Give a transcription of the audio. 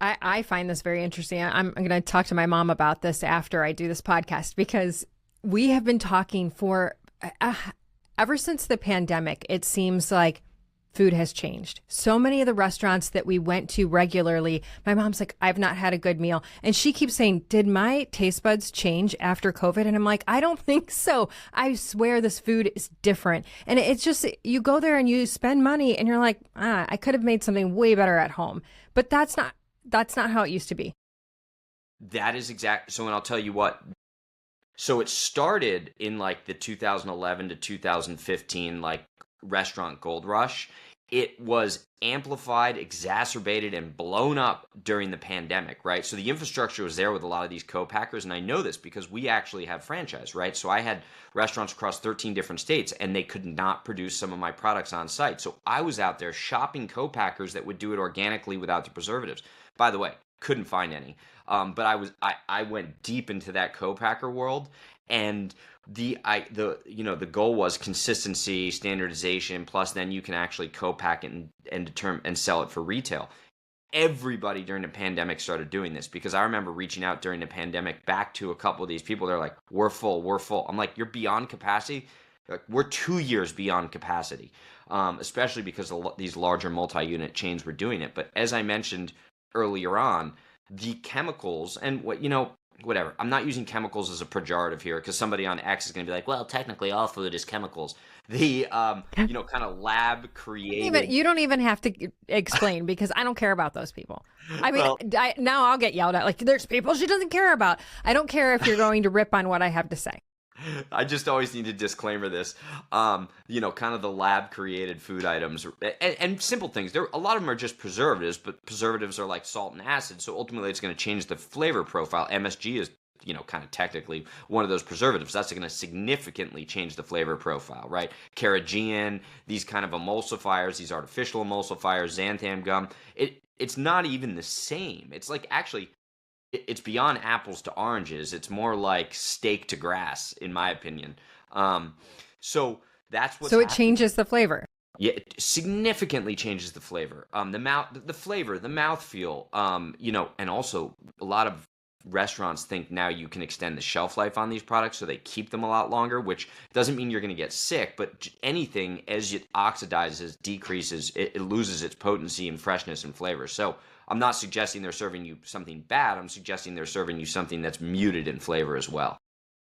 I find this very interesting. I'm going to talk to my mom about this after I do this podcast, because we have been talking for ever since the pandemic. It seems like food has changed. So many of the restaurants that we went to regularly, my mom's like, I've not had a good meal. And she keeps saying, did my taste buds change after COVID? And I'm like, I don't think so. I swear this food is different. And it's just, you go there and you spend money and you're like, I could have made something way better at home. But that's not how it used to be. That is exact. So, and I'll tell you what. So it started in like the 2011 to 2015, like restaurant gold rush. It was amplified, exacerbated, and blown up during the pandemic, right? So the infrastructure was there with a lot of these co-packers, and I know this because we actually have franchise, right? So I had restaurants across 13 different states, and they could not produce some of my products on site. So I was out there shopping co-packers that would do it organically without the preservatives. By the way, couldn't find any. But I went deep into that co-packer world, and the goal was consistency, standardization, plus then you can actually co-pack it and sell it for retail. Everybody during the pandemic started doing this, because I remember reaching out during the pandemic back to a couple of these people. They're like, we're full. I'm like, you're beyond capacity? Like, we're 2 years beyond capacity, especially because these larger multi-unit chains were doing it. But as I mentioned earlier on, the chemicals and whatever. I'm not using chemicals as a pejorative here, because somebody on X is going to be like, well, technically all food is chemicals. The, kind of lab created. You don't even have to explain, because I don't care about those people. I mean, now I'll get yelled at. Like, there's people she doesn't care about. I don't care if you're going to rip on what I have to say. I just always need to disclaimer this, kind of the lab created food items and simple things. A lot of them are just preservatives, but preservatives are like salt and acid. So ultimately it's going to change the flavor profile. MSG is, kind of technically one of those preservatives. That's going to significantly change the flavor profile, right? Carrageenan, these kind of emulsifiers, these artificial emulsifiers, xanthan gum. It's not even the same. It's like, actually, it's beyond apples to oranges. It's more like steak to grass, in my opinion. So that's what's So it happening. changes the flavor. Yeah, it significantly changes the flavor. The flavor, the mouthfeel. And also a lot of restaurants think now you can extend the shelf life on these products, so they keep them a lot longer, which doesn't mean you're going to get sick, but anything as it oxidizes, decreases, it loses its potency and freshness and flavor. So I'm not suggesting they're serving you something bad. I'm suggesting they're serving you something that's muted in flavor as well.